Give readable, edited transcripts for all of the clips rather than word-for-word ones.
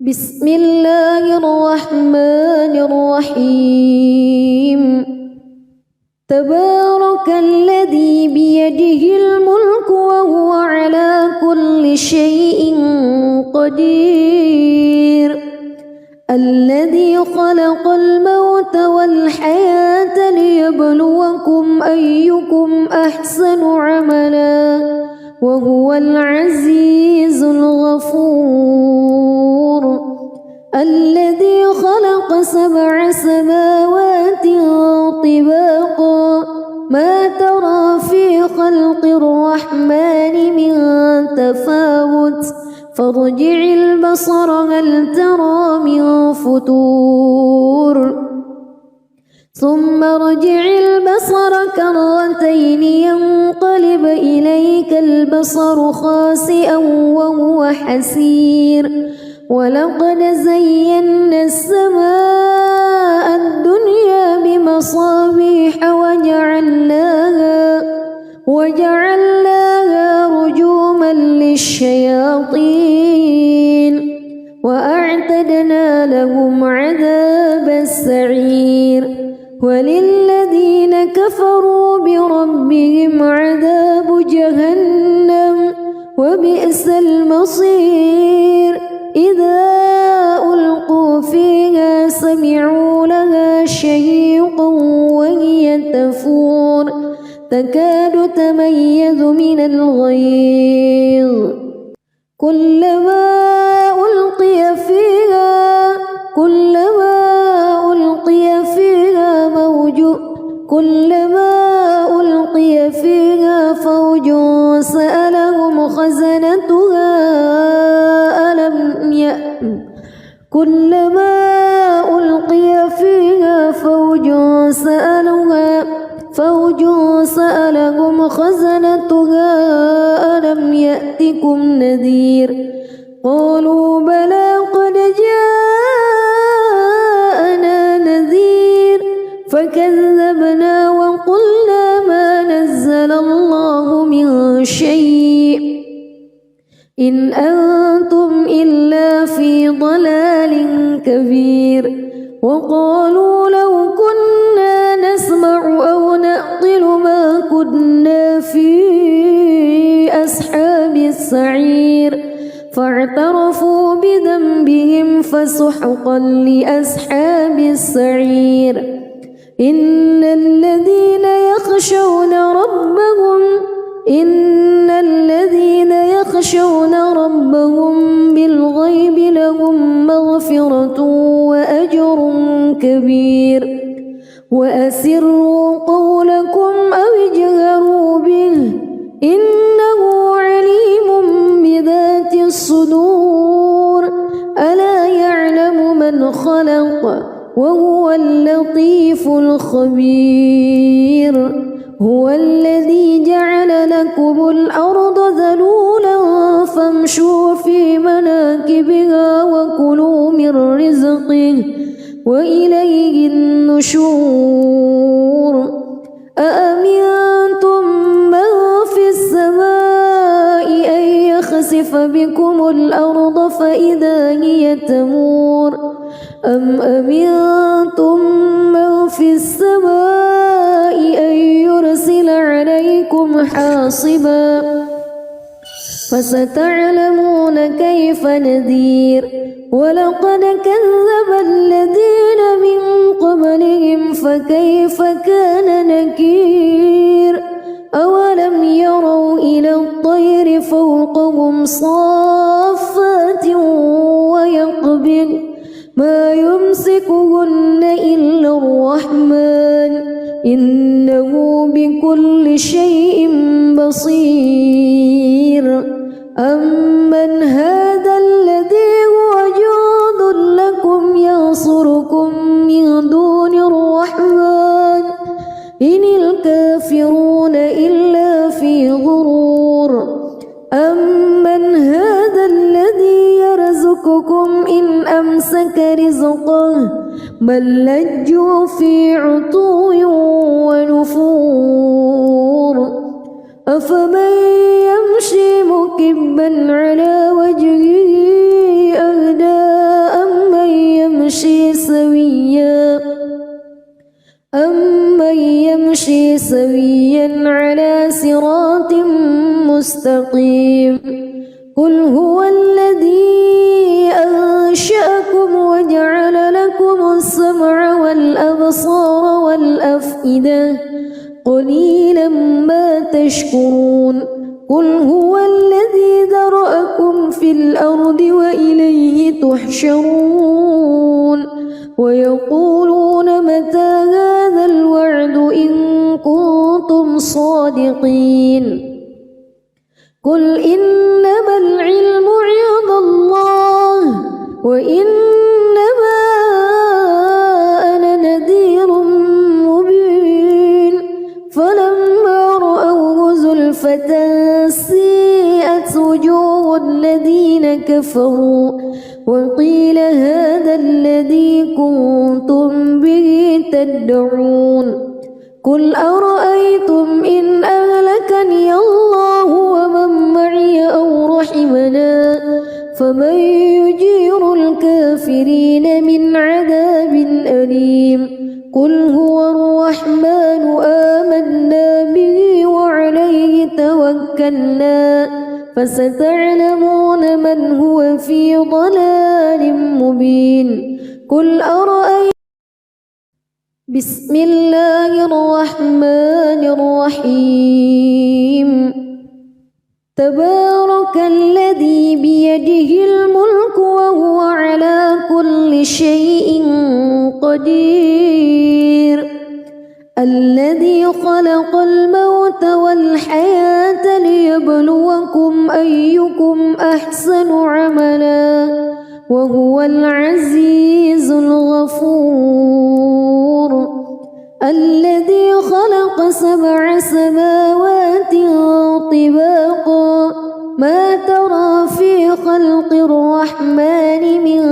بسم الله الرحمن الرحيم تبارك الذي بيده الملك وهو على كل شيء قدير الذي خلق الموت والحياة ليبلوكم أيكم أحسن عملا وهو العزيز الغفور الذي خلق 7 سماوات طباقا ما ترى في خلق الرحمن من تفاوت فارجع البصر هل ترى من فتور ثم ارجع البصر كرتين ينقلب إليك البصر خاسئا وهو حسير ولقد زينا السماء الدنيا بمصابيح وجعلناها رجوما للشياطين وأعتدنا لهم عذاب السعير وللذين كفروا بربهم عذاب جهنم وبئس المصير إذا ألقوا فيها سمعوا لها شهيقا وهي تفور تكاد تميز من الغيظ كلما ألقي فيها فوج سألهم خزنتها ألم يأتكم نذير قالوا بلى قد جاءنا نذير فكذبنا وقلنا ما نزل الله من شيء إن أنتم إلا في ضلال كبير وقالوا لو كنا نسمع أو نعقل ما كنا في أصحاب السعير فاعترفوا بذنبهم فسحقا لأصحاب السعير إن الذين يخشون ربهم بالغيب لهم مغفرة وأجر كبير وأسروا قولكم أو اجهروا به إنه عليم بذات الصدور ألا يعلم من خلق وهو اللطيف الخبير هو الذي جعل لكم الأرض ذلولا فامشوا في مناكبها وكلوا من رزقه وإليه النشور أأمنتم من في السماء أن يخسف بكم الأرض فإذا هي تمور أم أمنتم من في السماء أن يرسل عليكم حاصبا فستعلمون كيف نذير ولقد كذب الذين من قبلهم فكيف كان نكير أولم يروا إلى الطير فوقهم صافات ويقبض ما يمسكهن إلا الرحمن إنه بكل شيء بصير أمن هذا الذي هو جند لكم ينصركم من دون الرحمن إن الكافرون إلا في غرور أمن هذا الذي يرزقكم إن أمسك رزقه بل لجوا في عتو ونفور أفمن يمشي مكبا على وجهه أهدى سويا على صراط مستقيم قل هو الذي أنشأكم وجعل لكم السمع والأبصار والأفئدة قليلا ما تشكرون قل هو الذي ذرأكم في الأرض وإليه تحشرون ويقولون متى هذا الوعد إن كنتم صادقين قل إنما العلم عند الله وإنما أنا نذير مبين فلما رأوه زلفة سيئت وجوه الذين كفروا وقيل هذا الذي كنتم به تدعون قل أرأيتم إن أهلكني الله ومن معي أو رحمنا فمن يجير الكافرين من عذاب أليم قل هو الرحمن آمنا به وعليه توكلنا فستعلمون من هو في ضلال مبين قل أرأيتم بسم الله الرحمن الرحيم تبارك الذي بيده الملك وهو على كل شيء قدير الذي خلق الموت والحياة ليبلوكم أيكم أحسن عملا وهو العزيز الغفور الذي خلق 7 سماوات طباقا ما ترى في خلق الرحمن من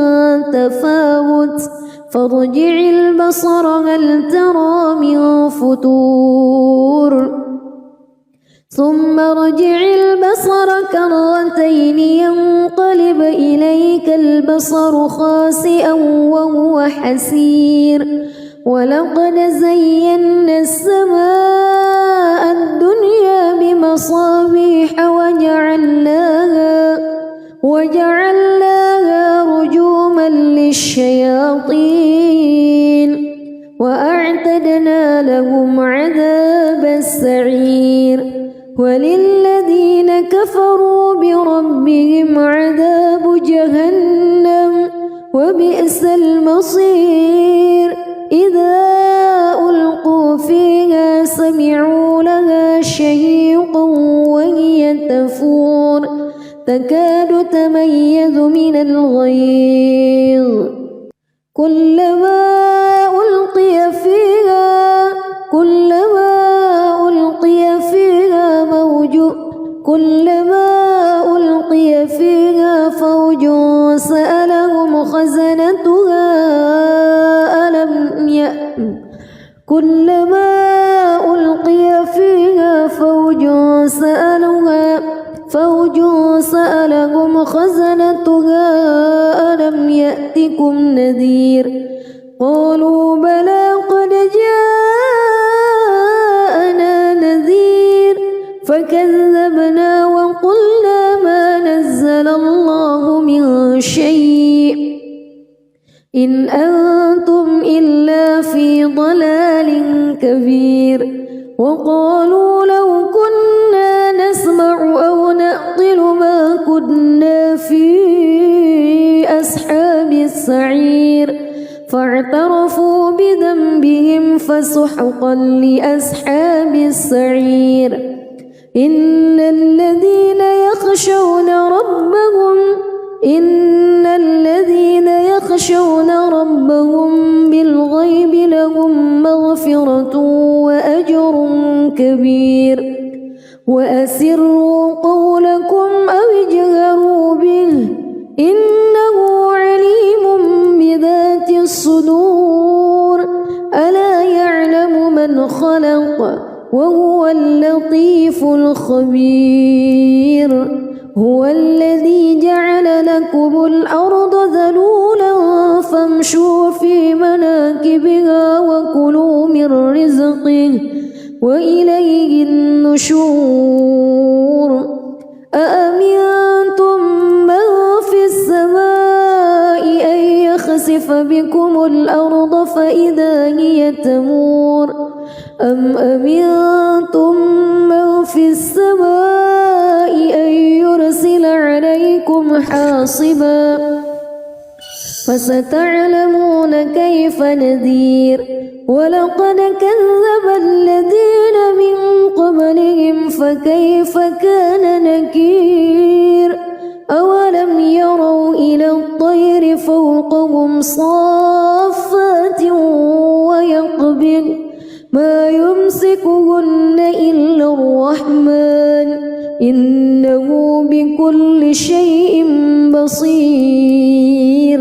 تفاوت فارجع البصر هل ترى من فتور ثم ارجع البصر كرتين ينقلب إليك البصر خاسئا وهو حسير ولقد زينا السماء الدنيا بمصابيح وجعلناها رجوما للشياطين وأعتدنا لهم عذاب السعير وللذين كفروا بربهم عذاب جهنم وبئس المصير إذا ألقوا فيها سمعوا لها شهيقا وهي تفور تكاد تميز من الغيظ كلما ألقي فيها فوج سألهم خزنتها ألم يأتكم نذير قالوا بلى قد جاءنا نذير فكذبنا وقلنا ما نزل الله من شيء إن أنتم إلا في ضلال كبير وقالوا لو كنا نسمع أو نعقل ما كنا في أصحاب السعير فاعترفوا بذنبهم فسحقا لأصحاب السعير إن الذين يخشون ربهم بالغيب لهم مغفرة وأجر كبير وأسروا قولكم أو اجهروا به إنه عليم بذات الصدور ألا يعلم من خلق وهو اللطيف الخبير هو الذي جعل لكم الأرض ذلولا فامشوا في مناكبها وكلوا من رزقه وإليه النشور أأمنتم من في السماء أن يخسف بكم الأرض فإذا هي تمور أم أمنتم من في السماء أن يرسل عليكم حاصبا فستعلمون كيف نذير ولقد كذب الذين من قبلهم فكيف كان نكير أولم يروا إلى الطير فوقهم صافات ويقبض ما يمسكهن إلا الرحمن إنه بكل شيء بصير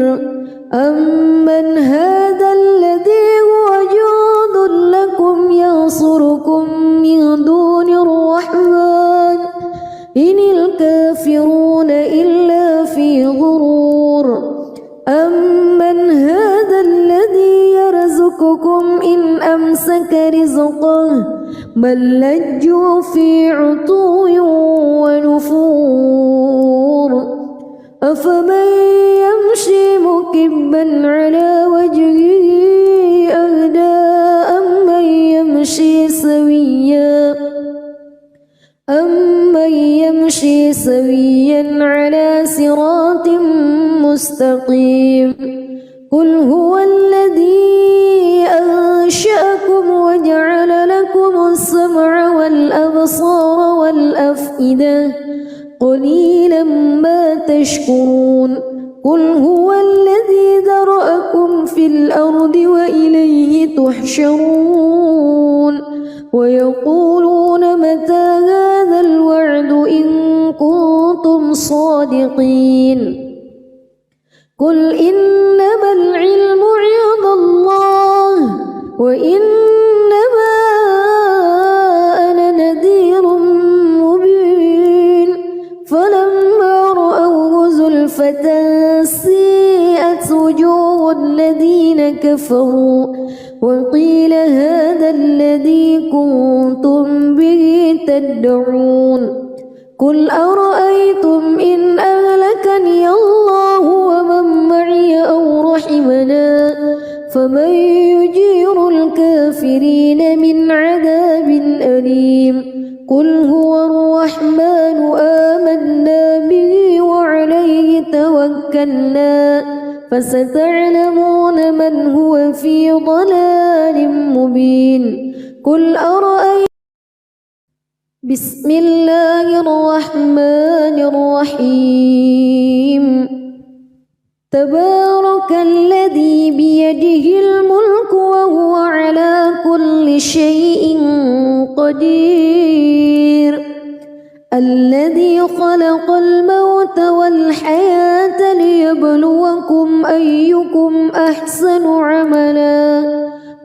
أمن هذا الذي هو جند لكم ينصركم من دون الرحمن إن الكافرون إلا في غرور أمن هذا الذي يرزقكم إن أمسك رزقه بل لجوا في عتو ونفور أفمن يمشي مكبا على وجهه أهدى أمن يمشي سويا على صراط مستقيم قل هو الذي أنشأكم وجعل لكم السمع والأبصار والأفئدة قليلا ما تشكرون قل هو الذي ذرأكم في الأرض وإليه تحشرون ويقولون متى هذا الوعد إن كنتم صادقين قل إنما العلم عند الله وإنما أنا نذير مبين فلما رأوه زلفة سيئت وجوه الذين كفروا وقيل هذا الذي كنتم به تدعون قل أرأيتم إن أهلكني الله ومن معي أو رحمنا فمن يجير الكافرين من عذاب أليم قل هو الرحمن آمنا به وعليه توكلنا فستعلمون من هو في ضلال مبين قل أرأيتم بسم الله الرحمن الرحيم تبارك الذي بيده الملك وهو على كل شيء قدير الذي خلق الموت والحياة ليبلوكم أيكم أحسن عملا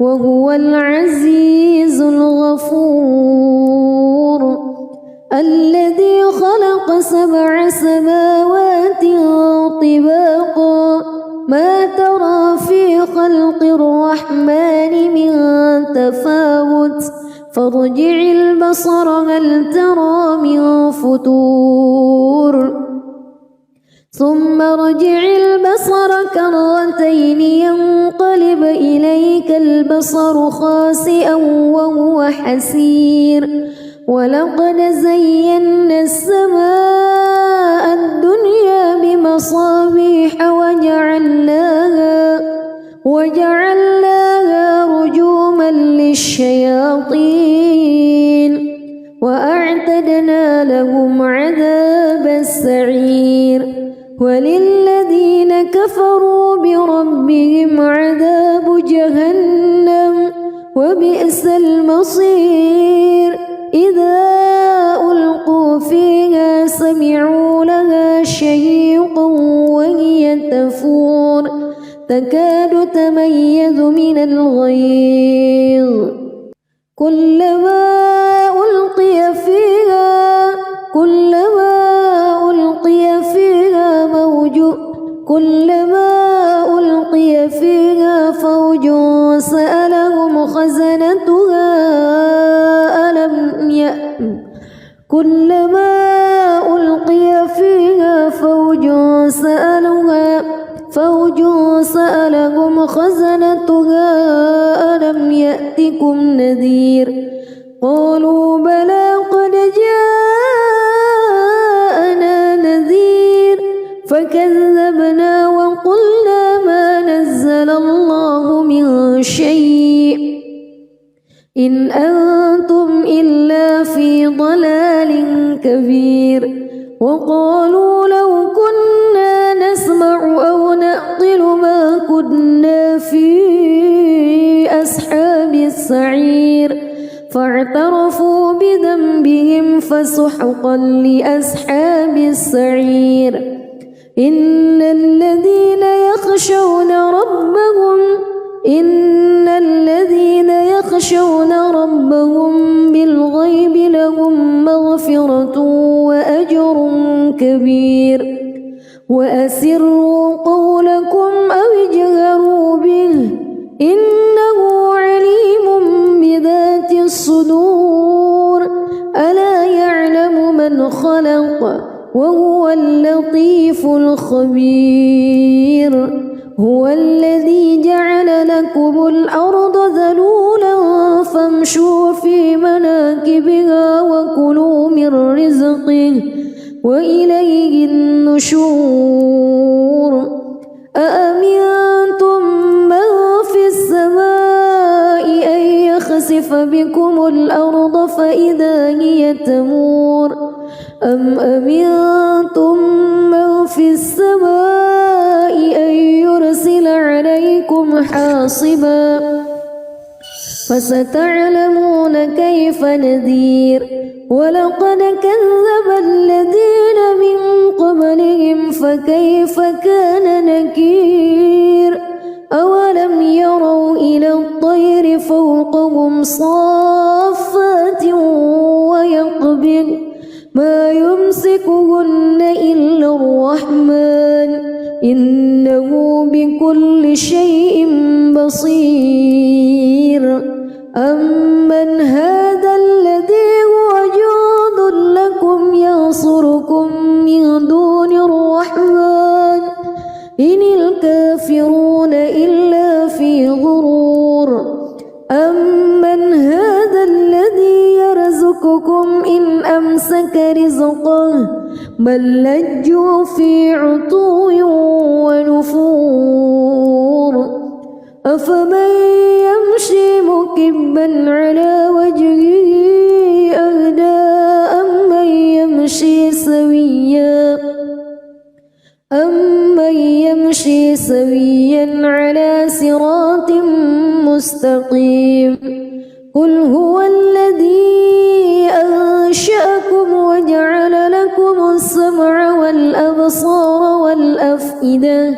وهو العزيز الغفور الذي خلق 7 سماوات طباقا ما ترى في خلق الرحمن من تفاوت فارجع البصر هل ترى من فتور ثم ارجع البصر كرتين ينقلب إليك البصر خاسئا وهو حسير ولقد زينا السماء الدنيا بمصابيح وجعلناها رجوما للشياطين وأعتدنا لهم عذاب السعير وللذين كفروا بربهم عذاب جهنم وبئس المصير إذا ألقوا فيها سمعوا لها شهيقا وهي تفور تكاد تميز من الغيظ كلما ألقي فيها فوج سألهم خزنتها كلما ألقي فيها فوج سألهم خزنتها ألم يأتكم نذير قالوا بلى قد جاءنا نذير فكذبنا وقلنا ما نزل الله من شيء إن أنتم إلا في ضلال كبير وقالوا لو كنا نسمع أو نعقل ما كنا في أصحاب السعير فاعترفوا بذنبهم فسحقا لأصحاب السعير إن الذين يخشون ربهم بالغيب لهم مغفرة وأجر كبير وأسروا قولكم أو اجهروا به إنه عليم بذات الصدور ألا يعلم من خلق وهو اللطيف الخبير هو الذي جعل لكم الأرض ذلولا فامشوا في مناكبها وكلوا من رزقه وإليه النشور أأمنتم من في السماء أن يخسف بكم الأرض فإذا هي تمور أم أمنتم من في السماء أن يرسل عليكم حاصبا فستعلمون كيف نذير ولقد كذب الذين من قبلهم فكيف كان نكير أولم يروا إلى الطير فوقهم صافات ويقبض ما يمسكهن إلا الرحمن إنه بكل شيء بصير أمن هذا الذي هو جند لكم ينصركم من دون الرحمن إن الكافرون إلا في غرور أمن هذا الذي يرزقكم إن أمسك رزقه بل لجوا في عتو ونفور أفمن يمشي مكبا على وجهه أهدى أمن يمشي سويا على صراط مستقيم قل هو الذي أنشأكم وجعل لكم السمع والأبصار والأفئدة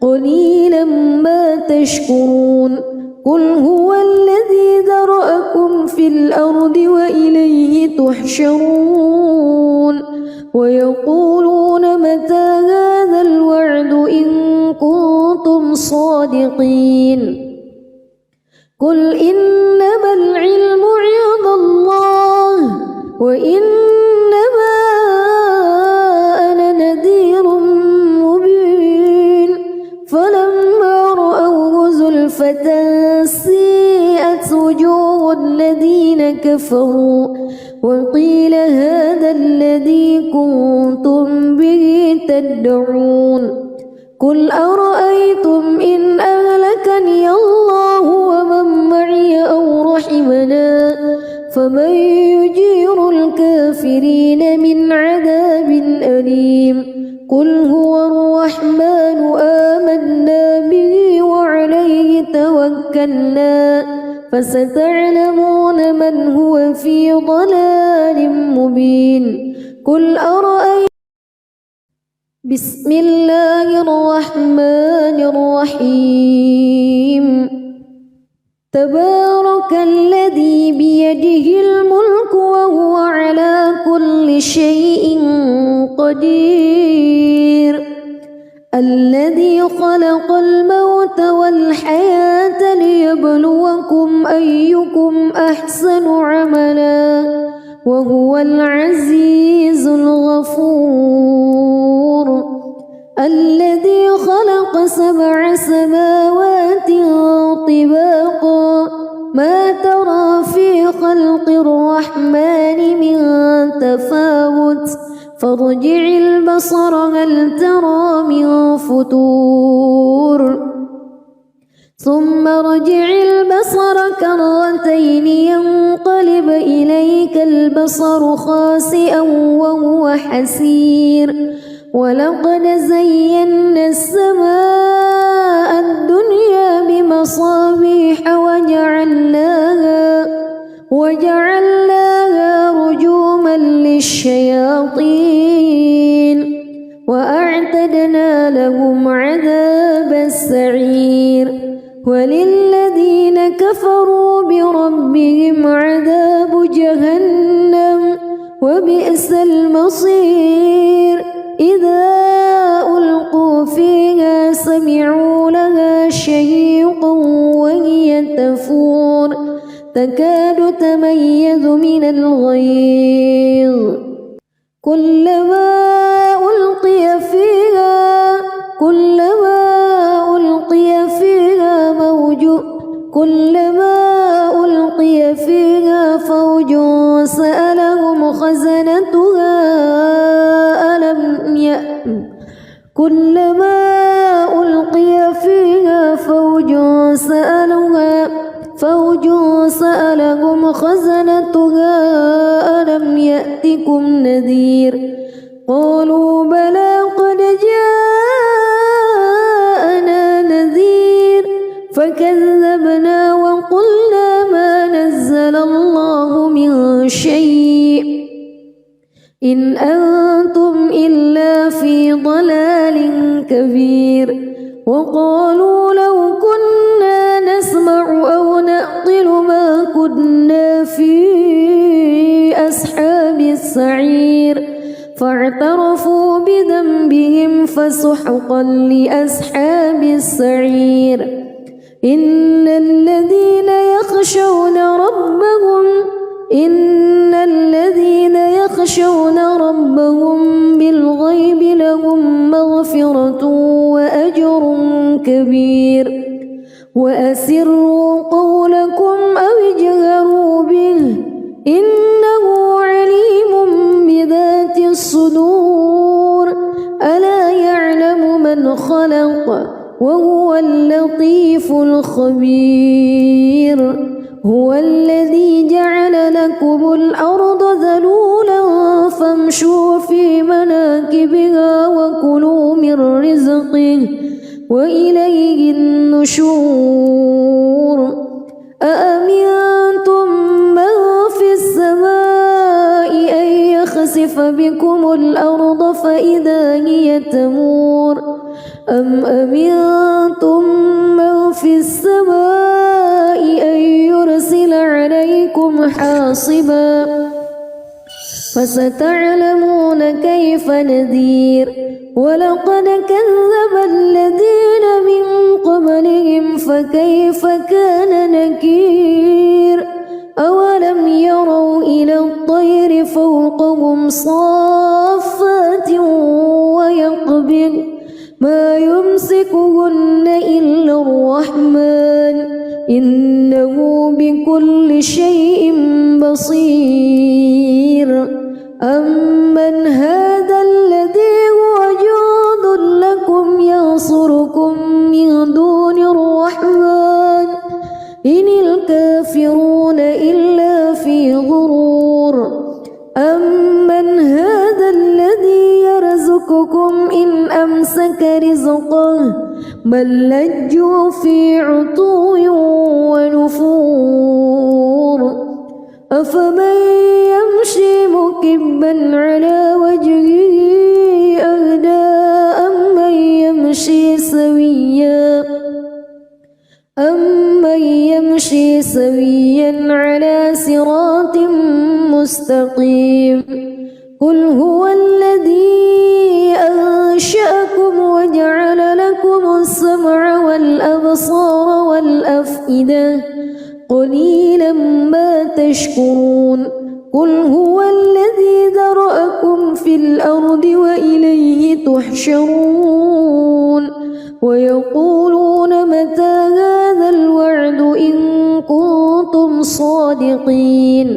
قليلا ما تشكرون قل هو الذي ذرأكم في الأرض وإليه تحشرون ويقولون متى هذا الوعد إن كنتم صادقين قل إنما العلم عند الله وإنما أنا نذير مبين فلما رأوه زلفة سيئت وجوه الذين كفروا وقيل هذا الذي كنتم به تدعون قل أرأيتم إن أهلكني الله ومن معي أو رحمنا فمن يجير الكافرين من عذاب أليم قل هو الرحمن آمنا به وعليه توكلنا فستعلمون من هو في ضلال مبين قل أرأيتم بسم الله الرحمن الرحيم تبارك الذي بيده الملك وهو على كل شيء قدير الذي خلق الموت والحياة ليبلوكم أيكم أحسن عملا وهو العزيز الغفور الذي خلق 7 سماوات طباقا ما ترى في خلق الرحمن من تفاوت فارجع البصر هل ترى من فطور ثم ارجع البصر كرتين ينقلب إليك البصر خاسئا وهو حسير ولقد زينا السماء الدنيا بمصابيح وجعلناها رجوما للشياطين وأعتدنا لهم عذاب السعير وللذين كفروا بربهم عذاب جهنم وبئس المصير إذا ألقوا فيها سمعوا لها شهيقا وهي تفور تكاد تميز من الغيظ كلما ألقي فيها فوج سألهم خزنتها ألم يأتكم نذير قالوا بلى قد جاءنا نذير فكذبنا وقلنا ما نزل الله من شيء إن أنتم إلا في ضلال كبير وقالوا لو كنا نسمع أو نعقل ما كنا في أصحاب السعير فاعترفوا بذنبهم فسحقا لأصحاب السعير إن الذين يخشون ربهم بالغيب لهم مغفرة وأجر كبير وأسروا قولكم أو اجهروا به إنه عليم بذات الصدور ألا يعلم من خلق وهو اللطيف الخبير هو الذي جعل لكم الأرض ذلولا فامشوا في مناكبها وكلوا من رزقه وإليه النشور أأمنتم من في السماء أن يخسف بكم الأرض فإذا هي تمور أم أمنتم من في السماء أن يرسل عليكم حاصبا فستعلمون كيف نذير ولقد كذب الذين من قبلهم فكيف كان نكير أولم يروا إلى الطير فوقهم صافات ويقبض ما يمسكهن إلا الرحمن إنه بكل شيء بصير أمن هذا الذي هو جند لكم ينصركم من دون الرحمن إن الكافرون إلا في غرور أمن هذا الذي يرزقكم إن أمسك رزقه بل لجوا في عتو ونفور أفمن يمشي مكبا على وجهه أهدى أمن يمشي سويا على صراط مستقيم قل هو الذي أنشأكم وجعل لكم السمع والأبصار والأفئدة قليلا ما تشكرون قل هو الذي ذرأكم في الأرض وإليه تحشرون ويقولون متى هذا الوعد إن كنتم صادقين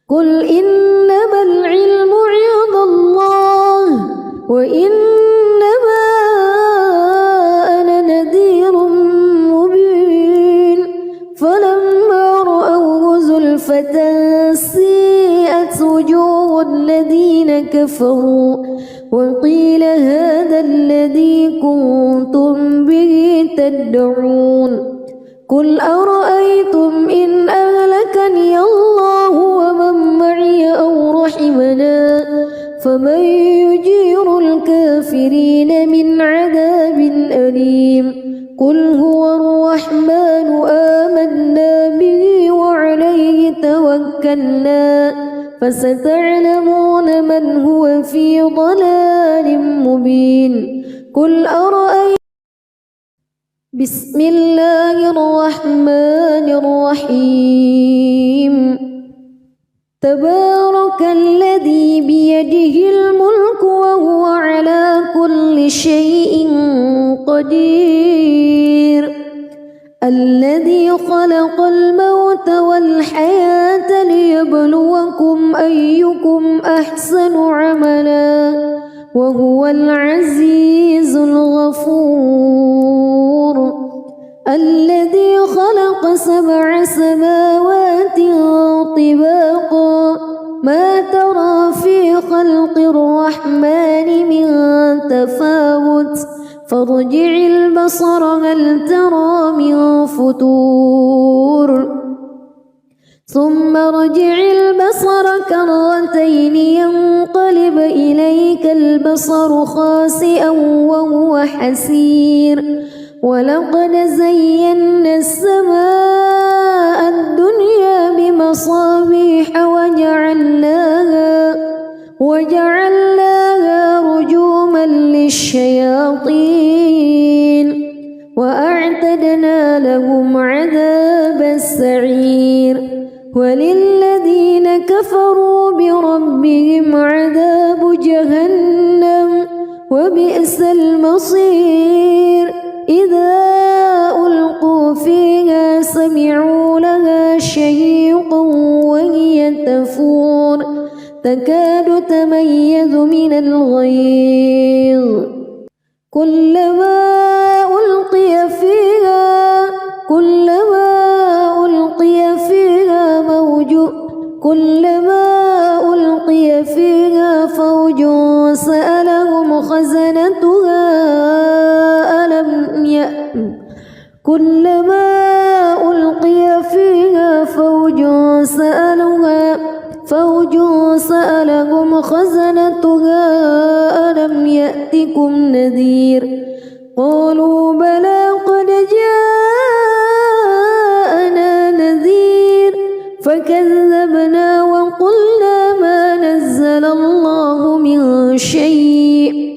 قل إنما العلم عند الله وإنما أنا نذير مبين فلما رأوه زلفة سيئت وجوه الذين كفروا وقيل هذا الذي كنتم به تدعون قل أرأيتم إن أهلكني الله ومن معي أو رحمنا فمن يجير الكافرين من عذاب أليم قل هو الرحمن آمنا به وعليه توكلنا فستعلمون من هو في ضلال مبين قل أرأيتم بسم الله الرحمن الرحيم تبارك الذي بيده الملك وهو على كل شيء قدير الذي خلق الموت والحياة ليبلوكم أيكم أحسن عملا وهو العزيز الغفور الذي خلق 7 سماوات طباقا ما ترى في خلق الرحمن من تفاوت فارجع البصر هل ترى من فتور ثم ارجع البصر كرتين ينقلب إليك البصر خاسئا وهو حسير ولقد زينا السماء الدنيا بمصابيح وجعلناها رجوما للشياطين وأعتدنا لهم عذاب السعير وللذين كفروا بربهم عذاب جهنم وبئس المصير إذا ألقوا فيها سمعوا لها شهيقا وهي تفور تكاد تميز من الغيظ كلما ألقي فيها فوج سألهم خزنتها كلما ألقي فيها فوج سألهم خزنتها ألم يأتكم نذير قالوا بلى قد جاءنا نذير فكذبنا وقلنا ما نزل الله من شيء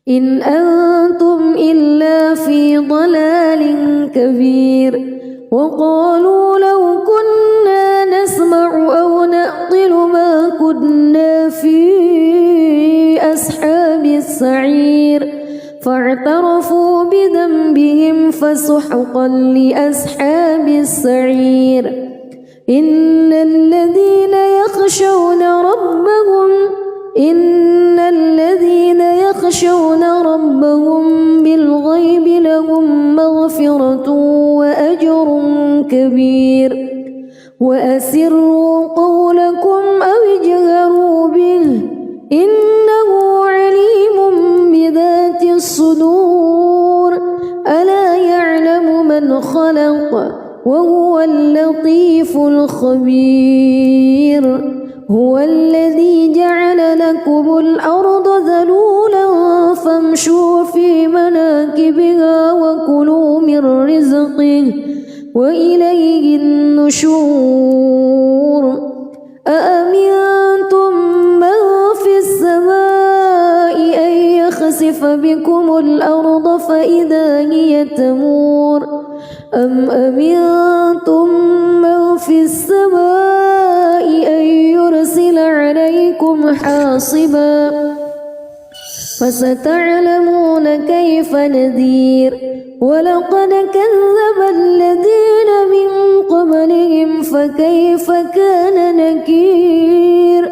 إن أنتم إلا في ضلال كبير وقالوا لو كنا نسمع أو نعقل ما كنا في أصحاب السعير فاعترفوا بذنبهم فسحقا لأصحاب السعير إن الذين يخشون ربهم بالغيب لهم مغفرة وأجر كبير وأسروا قولكم أو اجهروا به إنه عليم بذات الصدور ألا يعلم من خلق وهو اللطيف الخبير هو الذي جعل لكم الأرض ذلولا فامشوا في مناكبها وكلوا من رزقه وإليه النشور أأمنتم من في السماء أن يخسف بكم الأرض فإذا هي تمور أم أمنتم من في السماء حاصبا فستعلمون كيف نذير ولقد كذب الذين من قبلهم فكيف كان نكير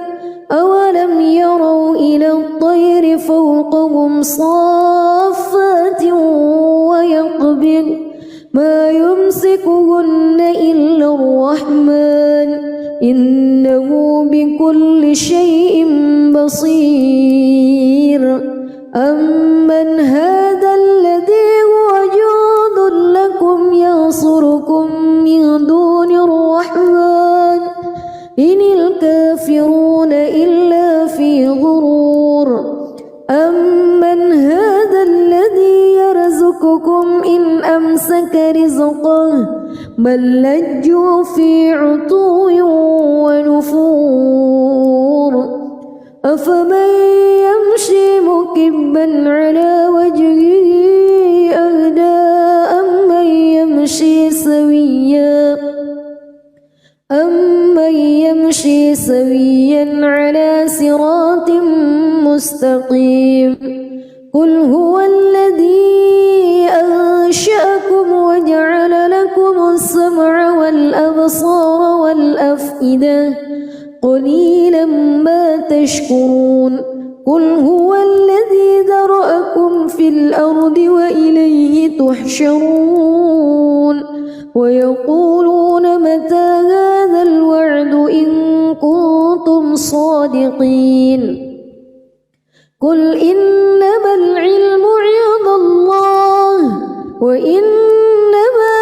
أولم يروا إلى الطير فوقهم صافات ويقبض ما يمسكهن إلا الرحمن إنه بكل شيء بصير أمن هذا الذي هو جند لكم ينصركم من دون الرحمن إن الكافرون إلا في غرور أمن هذا الذي يرزقكم إن أمسك رزقه بل لجوا في عتو ونفور أفمن يمشي مكبا على وجهه أهدى أمن يمشي سويا على صراط مستقيم قل هو الذي أنشأكم وجعل لكم السمع والأبصار والأفئدة قليلا ما تشكرون قل هو الذي ذرأكم في الأرض وإليه تحشرون ويقولون متى هذا الوعد إن كنتم صادقين قل إنما العلم عند الله وإنما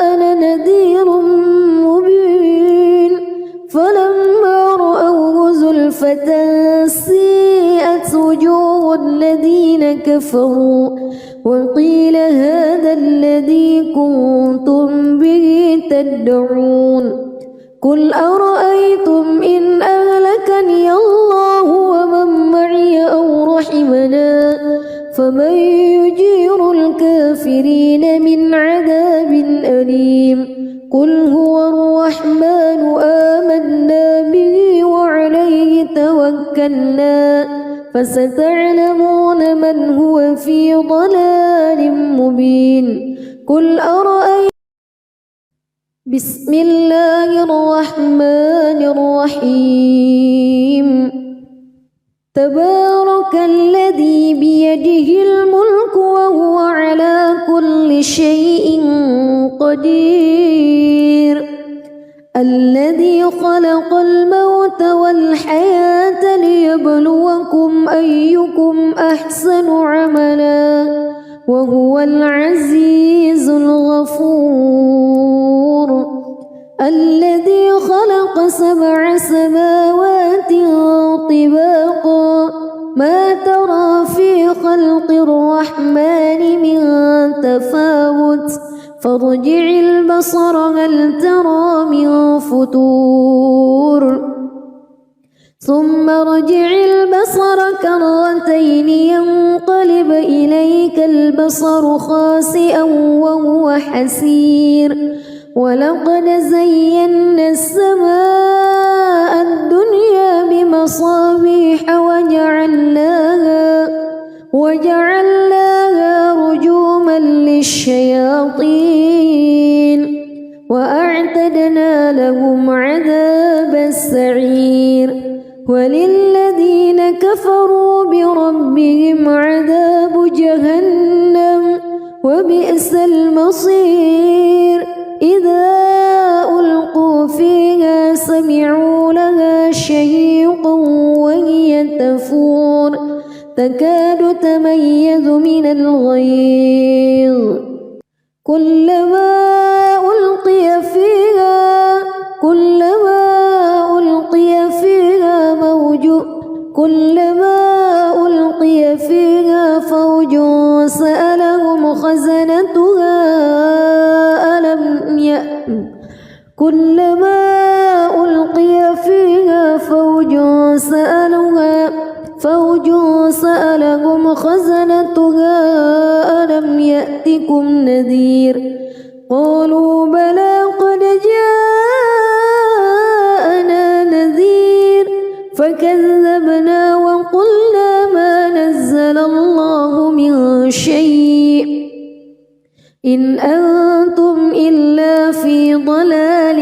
أنا نذير مبين فلما رأوه زلفة سيئت وجوه الذين كفروا وقيل هذا الذي كنتم به تدعون قل أرأيتم إن أهلكني الله ومن معي أو رحمنا فمن يجير الكافرين من عذاب أليم قل هو الرحمن آمنا به وعليه توكلنا فستعلمون من هو في ضلال مبين قل أرأيتم بسم الله الرحمن الرحيم تبارك الذي بيده الملك وهو على كل شيء قدير الذي خلق الموت والحياة ليبلوكم أيكم أحسن عملا وهو العزيز الغفور الذي خلق 7 سماوات طباقا ما ترى في خلق الرحمن من تفاوت فارجع البصر هل ترى من فتور ثم ارجع البصر كرتين ينقلب إليك البصر خاسئا وهو حسير ولقد زينا السماء الدنيا بمصابيح وجعلناها رجوما للشياطين وأعتدنا لهم عذاب السعير وللذين كفروا بربهم عذاب جهنم وبئس المصير إذا ألقوا فيها سمعوا لها شهيقا وهي تفور تكاد تميز من الغيظ كلما ألقي فيها فوج سألهم خزنتها كلما ألقي فيها فوج سألهم خزنتها ألم يأتكم نذير قالوا بلى قد جاءنا نذير شيء إن أنتم إلا في ضلال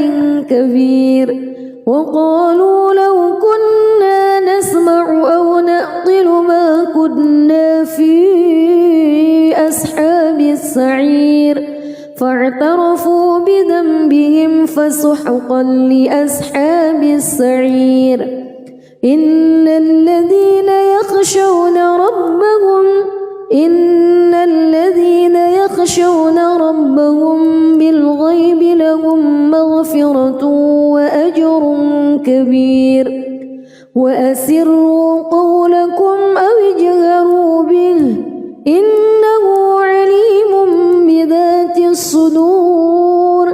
كبير وقالوا لو كنا نسمع أو نعقل ما كنا في أصحاب السعير فاعترفوا بذنبهم فسحقا لأصحاب السعير إن الذين يخشون ربهم بالغيب لهم مغفرة وأجر كبير وأسروا قولكم أو اجهروا به إنه عليم بذات الصدور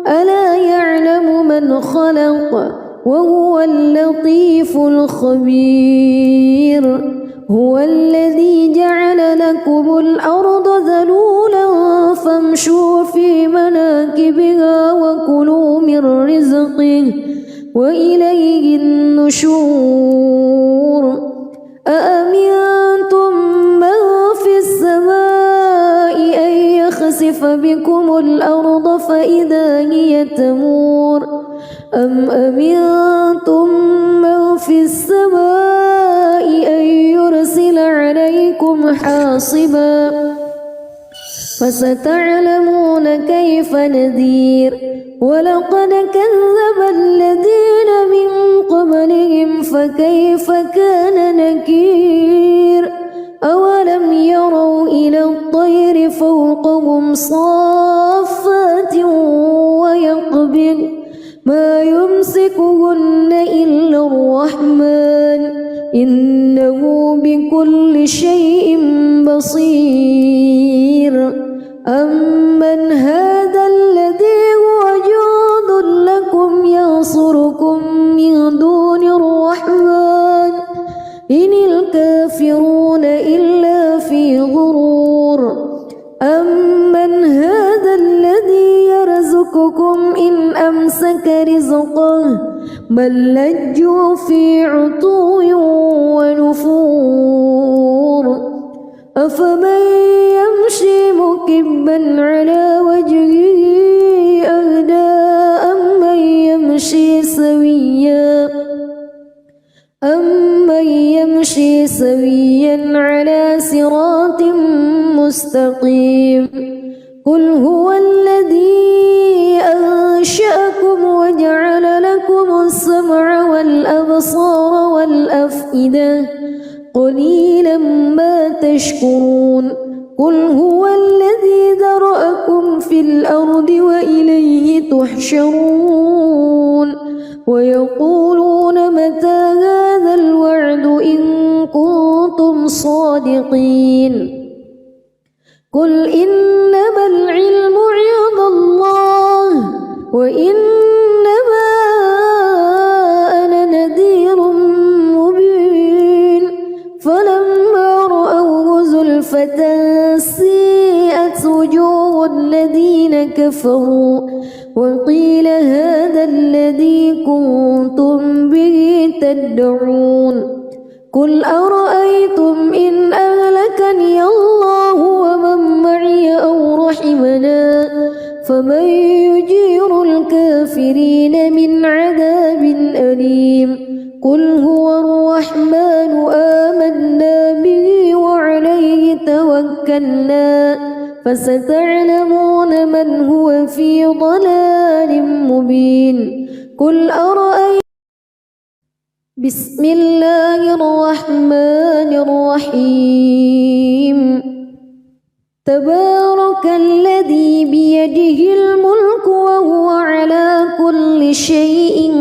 ألا يعلم من خلق وهو اللطيف الخبير هو الذي جعل لكم الأرض ذلولا فامشوا في مناكبها وكلوا من رزقه وإليه النشور أأمنتم من في السماء أن يخسف بكم الأرض فإذا هي تمور أم أمنتم من في السماء أن يرسل عليكم حاصبا فستعلمون كيف نذير ولقد كذب الذين من قبلهم فكيف كان نكير أولم يروا إلى الطير فوقهم صافات ويقبض ما يمسكهن إلا الرحمن إنه بكل شيء بصير أمن هذا الذي هو جند لكم ينصركم من دون الرحمن إن الكافرون إلا في غرور أمن هذا الذي يرزقكم إن أمسك رزقه بل لجوا في عتو ونفور أفمن يمشي مكبا على وجهه أهدى أمن يمشي سويا على صراط مستقيم قل هو الذي أنشأكم وجعل لكم السمع والأبصار والأفئدة قليلا ما تشكرون قل هو الذي ذرأكم في الأرض وإليه تحشرون ويقولون متى هذا الوعد إن كنتم صادقين قل إنما العلم عند الله وإنما أنا نذير مبين فلما رأوه زلفة سيئت وجوه الذين كفروا وقيل هذا الذي كنتم به تدعون قل أرأيتم إن أهلكني الله ومن معي أو رحمنا فمن يجير الكافرين من عذاب أليم قل هو الرحمن آمنا به وعليه توكلنا فستعلمون من هو في ضلال مبين قل أرأيتم بسم الله الرحمن الرحيم تبارك الذي بيده الملك وهو على كل شيء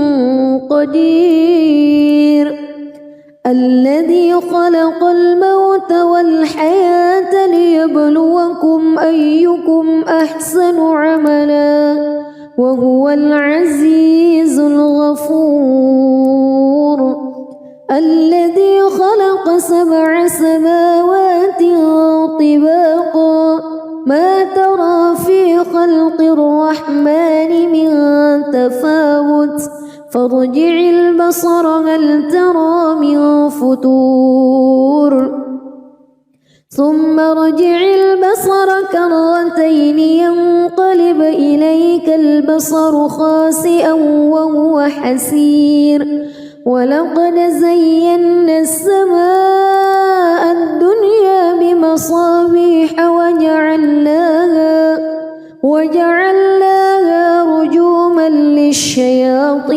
قدير الذي خلق الموت والحياة ليبلوكم أيكم أحسن عملا وهو العزيز الغفور الذي خلق 7 سماوات طباقا ما ترى في خلق الرحمن من تفاوت فارجع البصر هل ترى من فتور ثم ارجع البصر كرتين ينقلب إليك البصر خاسئا وهو حسير ولقد زينا السماء الدنيا بمصابيح وجعلناها رجوما للشياطين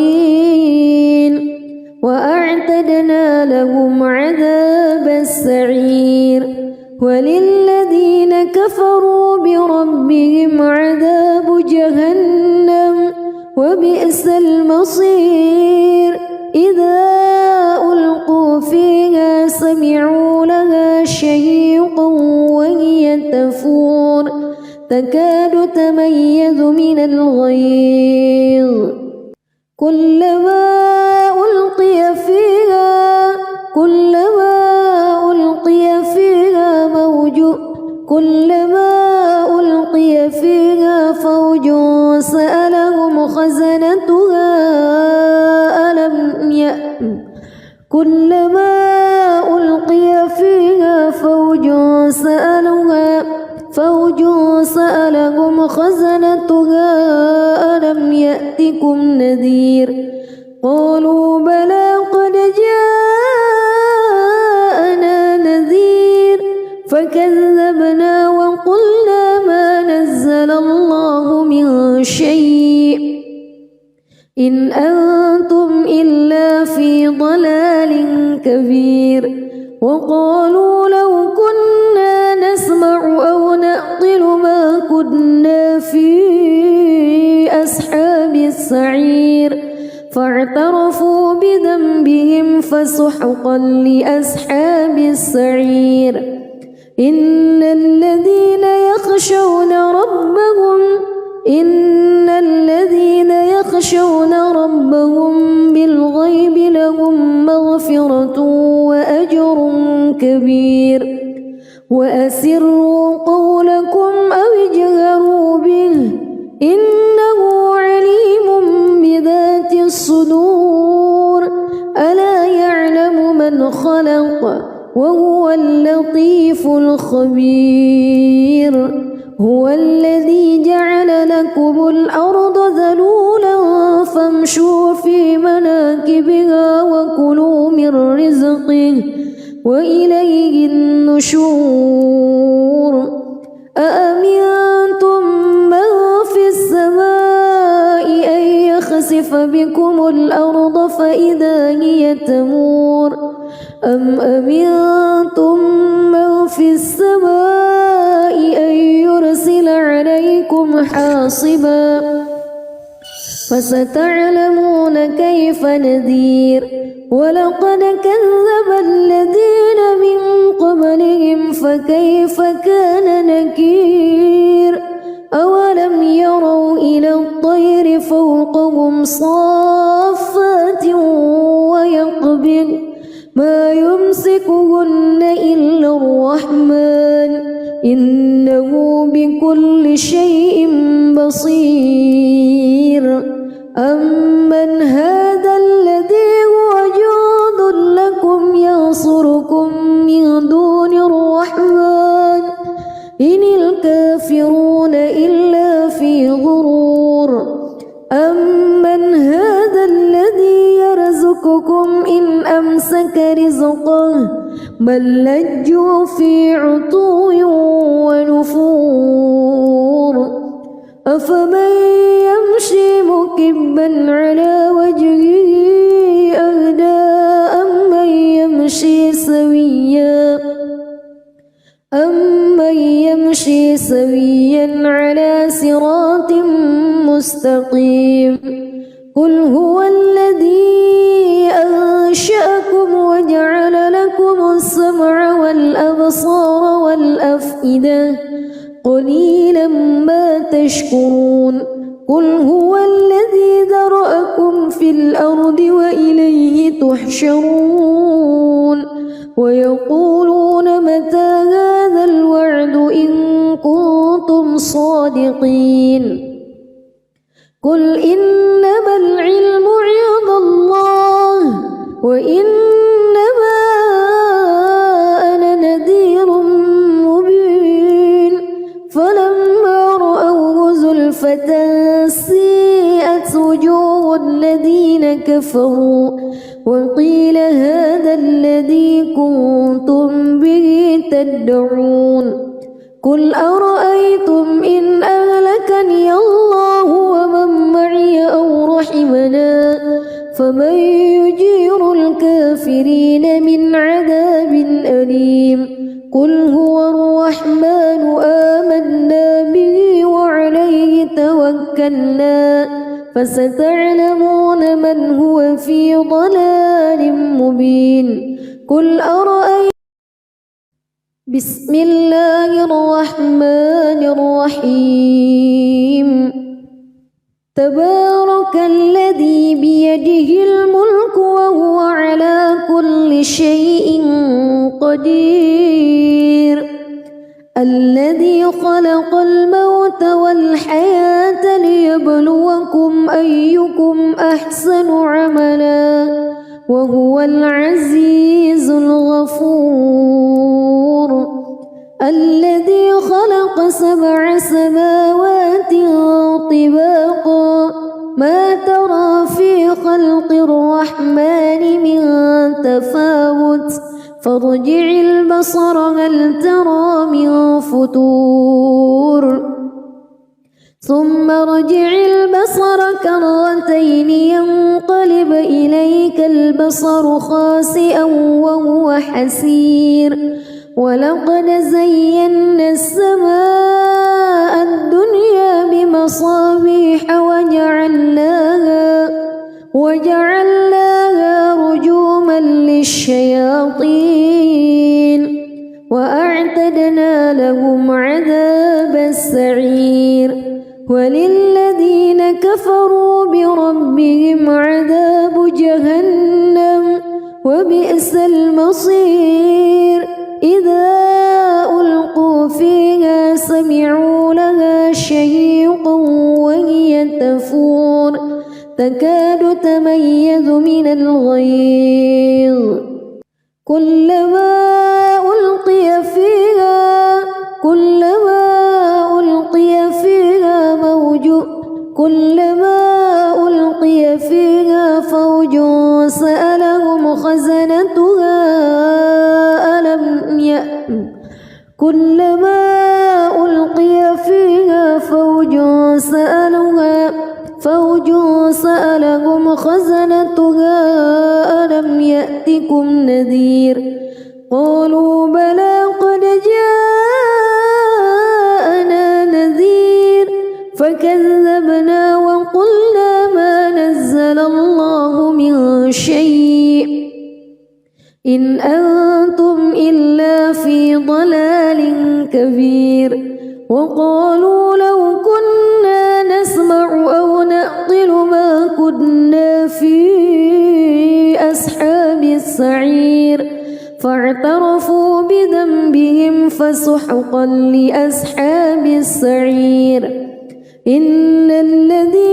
وأعتدنا لهم عذاب السعير وللذين كفروا بربهم عذاب جهنم وبئس المصير إذا ألقوا فيها سمعوا لها شهيقا وهي تفور تكاد تميز من الغيظ كلما ألقي فيها فوج سألهم خزنتها ألم يأتكم نذير قالوا بلى قد جاءنا نذير فكذبنا وقلنا ما نزل الله من شيء إن أنتم إلا في ضلال كبير وقالوا لو كنا نسمع أو نعقل ما كنا في أصحاب السعير فاعترفوا بذنبهم فسحقا لأصحاب السعير إن الذين يخشون ربهم بالغيب لهم مغفرة وأجر كبير وأسروا قولكم أو اجهروا به إنه عليم بذات الصدور ألا يعلم من خلق وهو اللطيف الخبير هو الذي جعل لكم الأرض ذلولا فامشوا في مناكبها وكلوا من رزقه وإليه النشور أأمنتم من في السماء أن يخسف بكم الأرض فإذا هي تمور أم أمنتم من في السماء أن يرسل عليكم حاصبا فستعلمون كيف نذير ولقد كذب الذين من قبلهم فكيف كان نكير أولم يروا إلى الطير فوقهم صافات ويقبض ما يمسكهن إلا الرحمن إنه بكل شيء بصير أمن هذا الذي هو جند لكم ينصركم من دون الرحمن إن الكافرون إلا في غرور أمن هذا الذي يرزقكم إن أمسك رزقه بل لجوا في عتو ونفور أفمن يمشي مكبا على وجهه أهدى أمن يمشي سويا على صراط مستقيم قل هو الذي أنشأكم وجعل لكم السمع والأبصار والأفئدة قليلا ما تشكرون قل هو الذي ذرأكم في الأرض وإليه تحشرون ويقولون متى هذا الوعد إن كنتم صادقين قل إنما العلم عند الله وإنما أنا نذير سيئت وجوه الذين كفروا وقيل هذا الذي كنتم به تدعون قل أرأيتم إن أهلكني الله ومن معي أو رحمنا فمن يجير الكافرين من عذاب أليم قل هو الرحمن آمنا به وعليه توكلنا فستعلمون من هو في ضلال مبين قل أرأيتم بسم الله الرحمن الرحيم تبارك الذي بيده الملك وهو على كل شيء قدير الذي خلق الموت والحياة ليبلوكم أيكم أحسن عملا وهو العزيز الغفور الذي خلق 7 سماوات طباقا ما ترى في خلق الرحمن من تفاوت فارجع البصر هل ترى من فتور ثم ارجع البصر كرتين ينقلب إليك البصر خاسئا وهو حسير ولقد زينا السماء الدنيا بمصابيح وجعلناها رجوما للشياطين وأعتدنا لهم عذاب السعير وللذين كفروا بربهم عذاب جهنم وبئس المصير إذا ألقوا فيها سمعوا لها شهيقا وهي تفور تكاد تميز من الغيظ كلما ألقي فيها فوج سألهم خزنتها ألم يأتكم نذير قالوا بلى قد جاءنا نذير فكذبنا وقلنا ما نزل الله من شيء إن أنتم إلا في ضلال كبير وقالوا لو كنا نسمع أو نعقل ما كنا في أصحاب السعير فاعترفوا بذنبهم فسحقا لأصحاب السعير إن الذين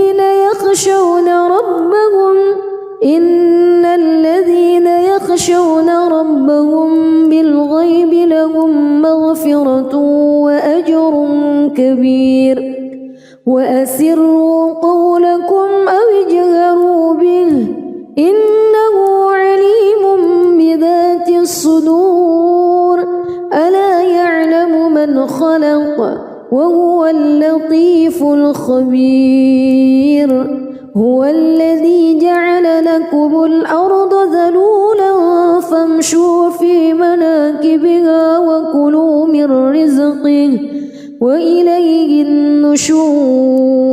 يخشون ربهم بالغيب لهم مغفرة وأجر كبير وأسروا قولكم أو اجهروا به إنه عليم بذات الصدور ألا يعلم من خلق وهو اللطيف الخبير هو الذي جعل لكم الأرض ذلولا فامشوا في مناكبها وكلوا من رزقه وإليه النشور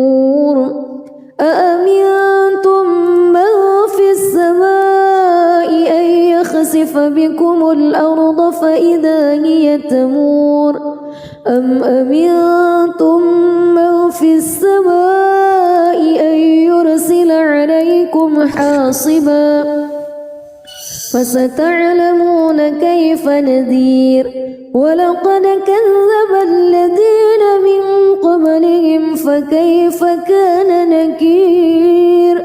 أأمنتم من في السماء أن يخسف بكم الأرض فإذا هي تمور أم أمنتم من في السماء أن يرسل عليكم حاصبا فستعلمون كيف نذير ولقد كذب الذين من قبلهم فكيف كان نكير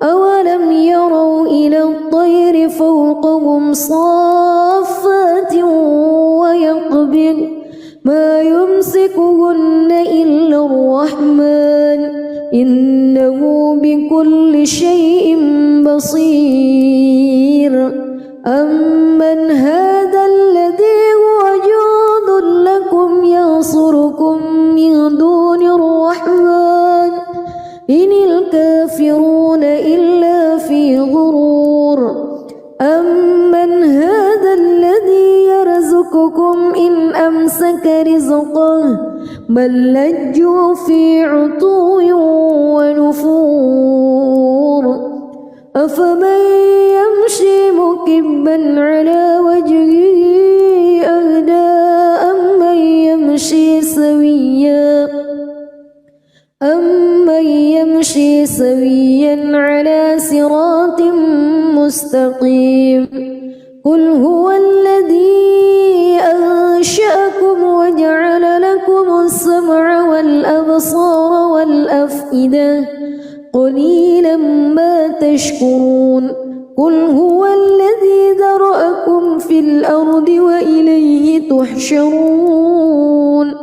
أولم يروا إلى الطير فوقهم صافات ويقبض ما يمسكهن إلا الرحمن إنه بكل شيء بصير أمن هذا الذي هو جند لكم ينصركم من دون الرحمن إن الكافرون إلا في غرور أمن هذا الذي يرزقكم إن أمسك رزقه بل لجوا في عتو ونفور أفمن يمشي مكبا على وجهه أهدى أمن يمشي سويا على صراط مستقيم قل هو الذي أنشأكم وجعل لكم السمع والأبصار والأفئدة قليلا ما تشكرون قل هو الذي ذرأكم في الأرض وإليه تحشرون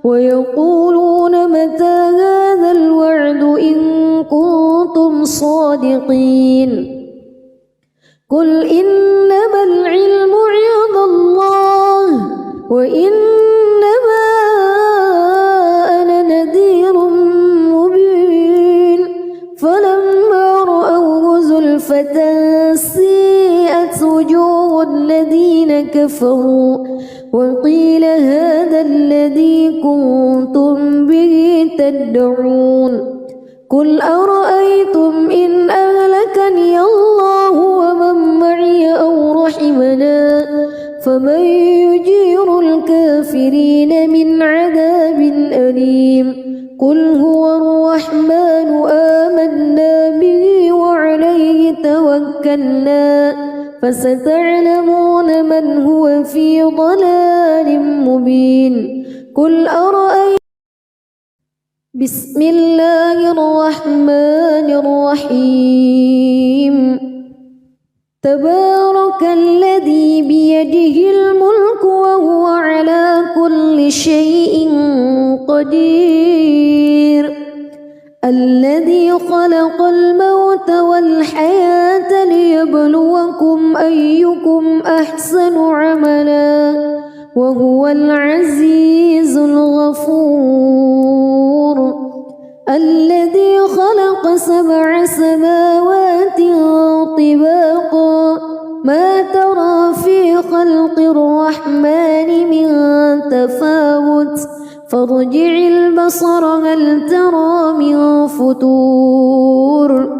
ويقولون متى هذا الوعد إن كنتم صادقين قل إنما العلم عند الله وإنما أنا نذير مبين فلما رأوه زلفة سيئت وجوه الذين كفروا وقيل هذا الذي كنتم به تدعون قل أرأيتم إن أهلكني الله ومن معي أو رحمنا فمن يجير الكافرين من عذاب أليم قل هو الرحمن آمنا به وعليه توكلنا فستعلمون من هو في ضلال مبين قل أرأيتم بسم الله الرحمن الرحيم تبارك الذي بيده الملك وهو على كل شيء قدير الذي خلق الموت والحياة ليبلوكم أيكم أحسن عملا وهو العزيز الغفور الذي خلق 7 سماوات طباقا ما ترى في خلق الرحمن من تفاوت فارجع البصر هل ترى من فطور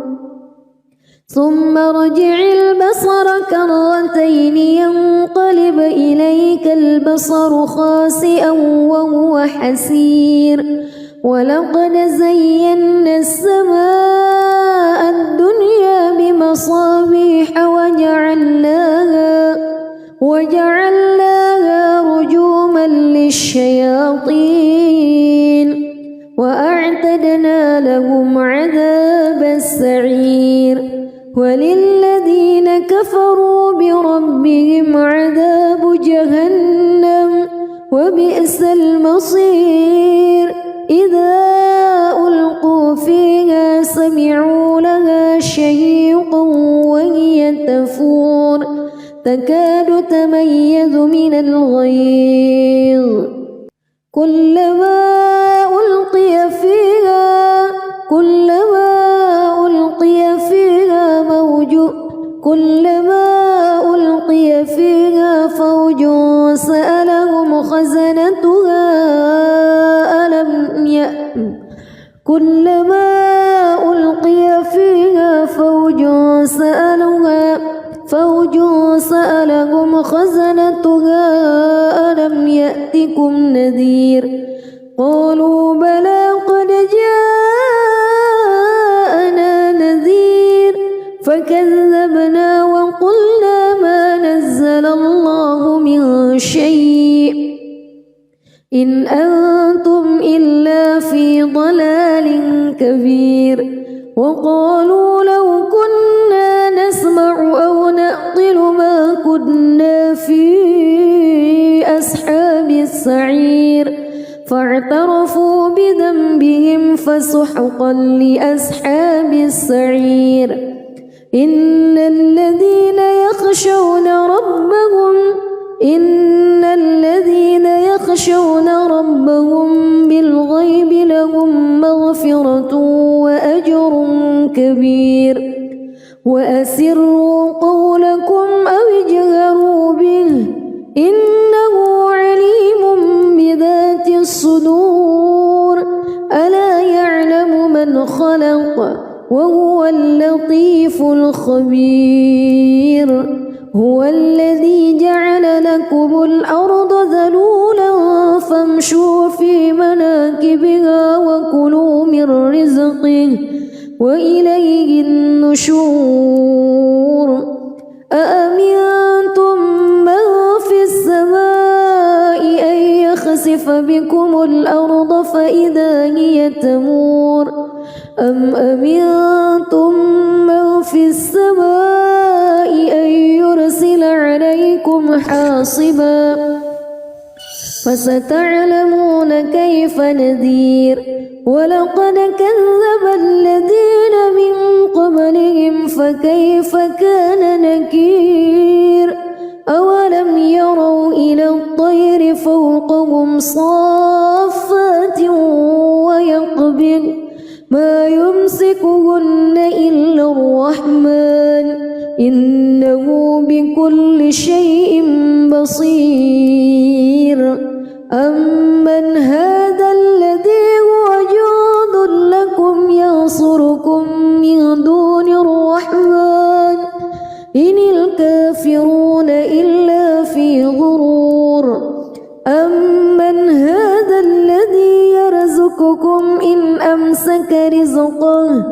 ثم ارجع البصر كرتين ينقلب إليك البصر خاسئا وهو حسير ولقد زينا السماء الدنيا بمصابيح وجعلناها رجوما للشياطين وأعتدنا لهم عذاب السعير وللذين كفروا بربهم عذاب جهنم وبئس المصير إذا ألقوا فيها سمعوا لها شهيقا وهي تفور تكاد تميز من الغيظ كلما ألقي فيها فوج سألهم خزنتها كلما ألقي فيها فوج سألهم خزنتها ألم يأتكم نذير قالوا بلى قد جاءنا نذير فكذبنا وقلنا ما نزل الله من شيء إن أنتم إلا في ضلال كبير وقالوا لو كنا نسمع أو نعقل ما كنا في أصحاب السعير فاعترفوا بذنبهم فسحقا لأصحاب السعير إن الذين يخشون ربهم بالغيب لهم مغفرة وأجر كبير وأسروا قولكم أو اجهروا به إنه عليم بذات الصدور ألا يعلم من خلق وهو اللطيف الخبير هو الذي جعل لكم الأرض ذلولا فامشوا في مناكبها وكلوا من رزقه وإليه النشور أأمنتم من في السماء أن يخسف بكم الأرض فإذا هي تمور أم أمنتم من في السماء أن يرسل عليكم حاصبا فستعلمون كيف نذير ولقد كذب الذين من قبلهم فكيف كان نكير أولم يروا إلى الطير فوقهم صافات ويقبض ما يمسكهن إلا الرحمن إنه بكل شيء بصير أمن هذا الذي هو جند لكم ينصركم من دون الرحمن إن الكافرون إلا في غرور أمن هذا الذي يرزقكم إن أمسك رزقه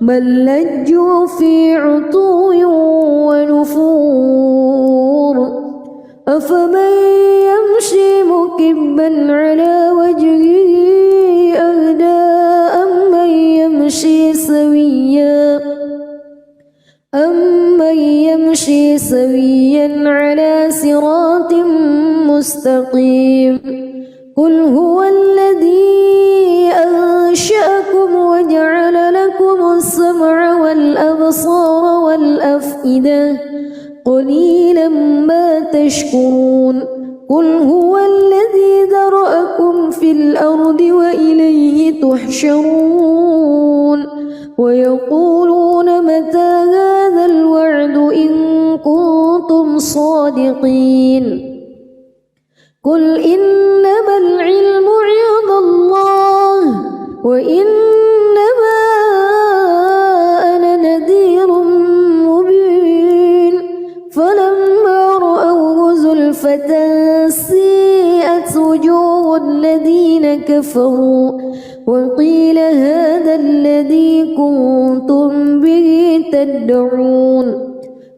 بل لجوا في عتو ونفور أفمن يمشي مكبا على وجهه أهدى أمن يمشي سويا على صراط مستقيم قل هو الذي أنشأكم وجعل لكم السمع والأبصار والأفئدة قليلا ما تشكرون قل هو الذي ذرأكم في الأرض وإليه تحشرون ويقولون متى هذا الوعد إن كنتم صادقين قل إنما العلم عند الله وإنما أنا نذير مبين فلما رأوه زلفة سيئت وجوه الذين كفروا وقيل هذا الذي كنتم به تدعون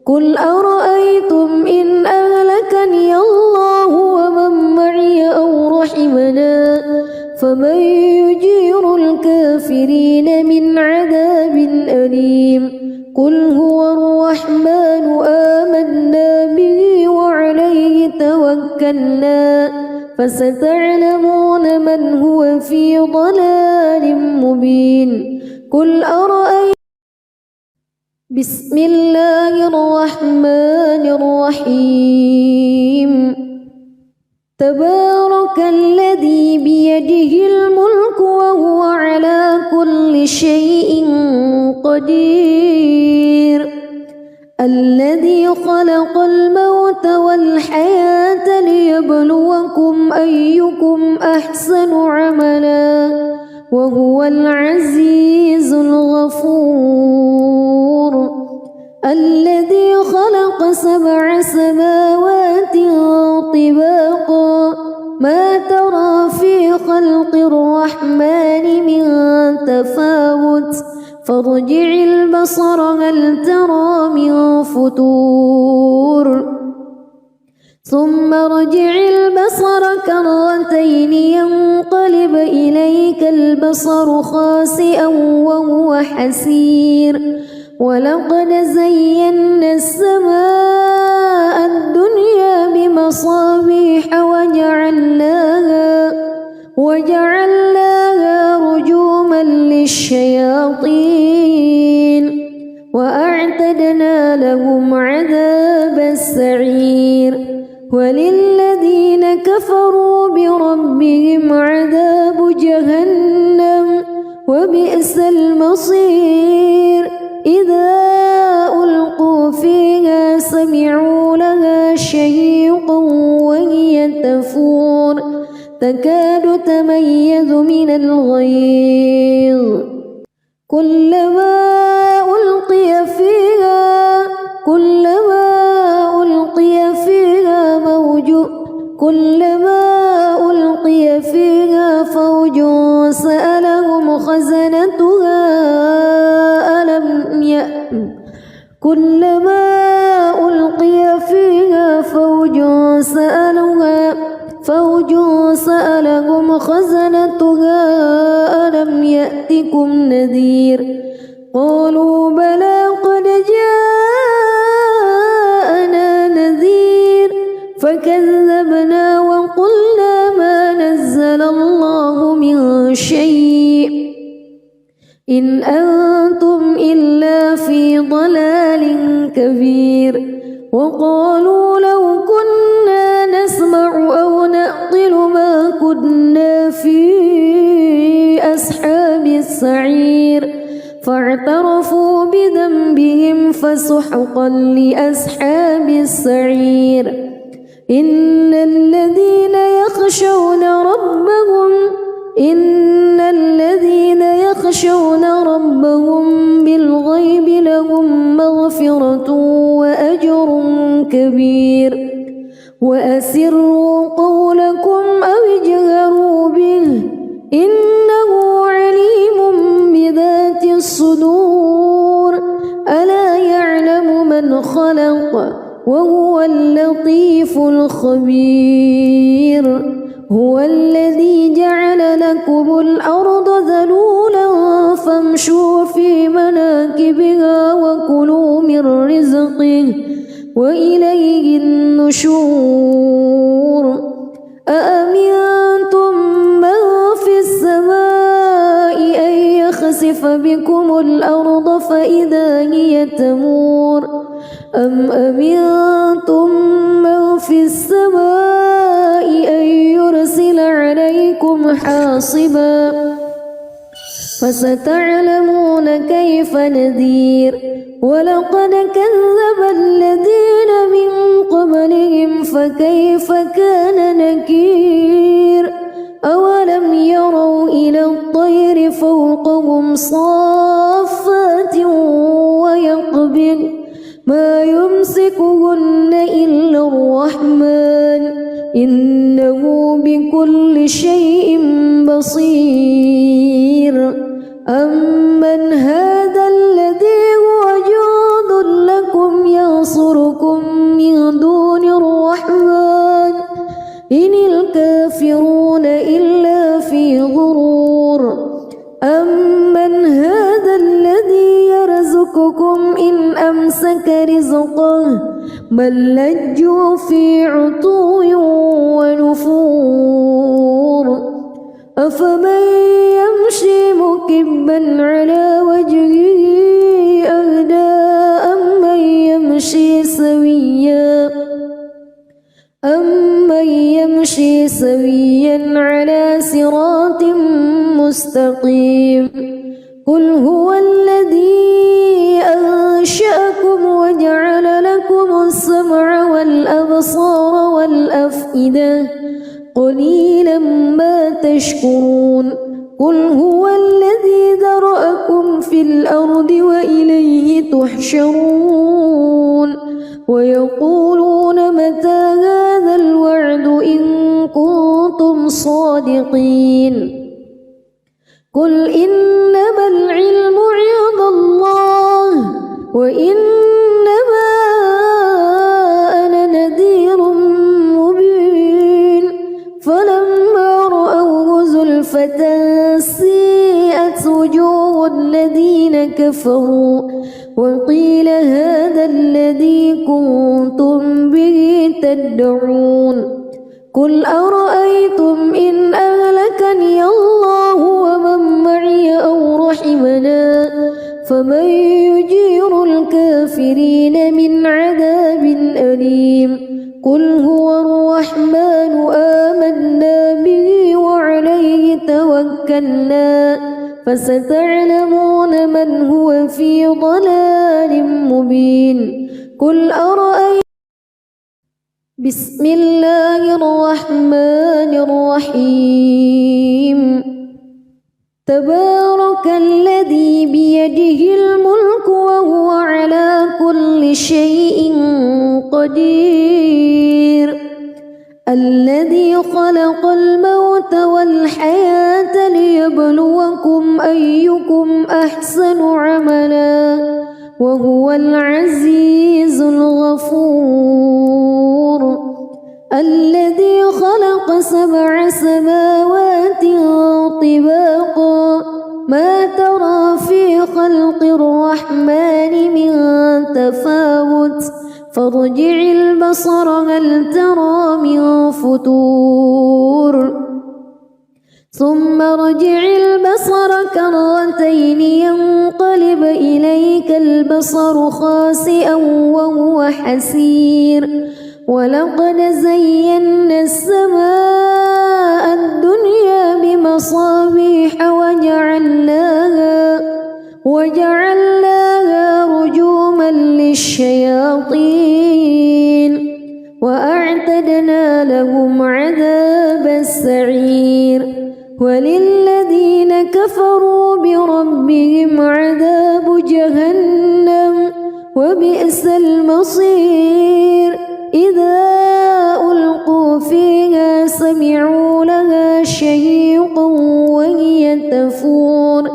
قل أرأيتم إن أهلكني الله ومن معي أو رحمنا فمن يجير الكافرين من عذاب أليم قل هو الرحمن آمنا به وعليه توكلنا فستعلمون من هو في ضلال مبين قل أرأيتم بسم الله الرحمن الرحيم تبارك الذي بيده الملك وهو على كل شيء قدير الذي خلق الموت والحياة ليبلوكم أيكم أحسن عملا وهو العزيز الغفور الذي خلق 7 سماوات طباقا ما ترى في خلق الرحمن من تفاوت فارجع البصر هل ترى من فتور ثم ارجع البصر كرتين ينقلب إليك البصر خاسئا وهو حسير ولقد زينا السماء الدنيا بمصابيح وجعلناها رجوما للشياطين وأعتدنا لهم عذاب السعير وللذين كفروا بربهم عذاب جهنم وبئس المصير إذا ألقوا فيها سمعوا لها شهيقا وهي تفور تكاد تميز من الغيظ كلما ألقي فيها فوج سألهم خزنتها ألم يأتكم نذير قالوا بلى قد جاءنا نذير فكذبنا وقلنا ما نزل الله من شيء إن أنتم إلا في ضلال كبير وقالوا لو كنا نسمع أو نعقل ما كنا في أصحاب السعير فاعترفوا بذنبهم فسحقا لأصحاب السعير إن الذين يخشون ربهم بالغيب لهم مغفرة وأجر كبير وأسروا قولكم أو اجهروا به إنه عليم بذات الصدور ألا يعلم من خلق وهو اللطيف الخبير هو الذي جعل لكم الأرض ذلولا فامشوا في مناكبها وكلوا من رزقه وإليه النشور أأمنتم من في السماء أن يخسف بكم الأرض فإذا هي تمور أم أمنتم من في السماء أن يرسل عليكم حاصبا فستعلمون كيف نذير ولقد كذب الذين من قبلهم فكيف كان نكير أولم يروا إلى الطير فوقهم صافات ويقبض ما يمسكهن إلا الرحمن إنه بكل شيء بصير أمن هذا الذي هو جند لكم ينصركم من دون الرحمن إن الكافرون إلا في غرور أمن هذا الذي يرزقكم إن أمسك رزقه بل لجوا في عتو ونفور أفمن يمشي مكبا على وجهه أهدى أمن يمشي سويا على صراط مستقيم قل هو الذي أنشأكم وجعل لكم السمع والأبصار والأفئدة قليلا ما تشكرون قل هو الذي ذرأكم في الأرض وإليه تحشرون ويقولون متى هذا الوعد إن كنتم صادقين قل إنما العلم عند الله وإنما أنا نذير مبين فلما رأوه زلفة سيئت وجوه الذين كفروا وقيل هذا الذي كنتم به تدعون قل أرأيتم إن أهلكني الله ومن معي أو رحمنا فمن يجير الكافرين من عذاب أليم قل هو الرحمن آمنا به وعليه توكلنا فستعلمون من هو في ضلال مبين قل أرأيتم بسم الله الرحمن الرحيم تبارك الذي بيده الملك وهو على كل شيء قدير الذي خلق الموت والحياة ليبلوكم أيكم أحسن عملا وهو العزيز الغفور الذي خلق 7 سماوات طباقا ما ترى في خلق الرحمن من تفاوت فارجع البصر هل ترى من فتور ثم ارجع البصر كرتين ينقلب إليك البصر خاسئا وهو حسير ولقد زينا السماء الدنيا بمصابيح وجعلناها رجوما للشياطين وأعتدنا لهم عذاب السعير وللذين كفروا بربهم عذاب جهنم وبئس المصير إذا ألقوا فيها سمعوا لها شهيقا وهي تفور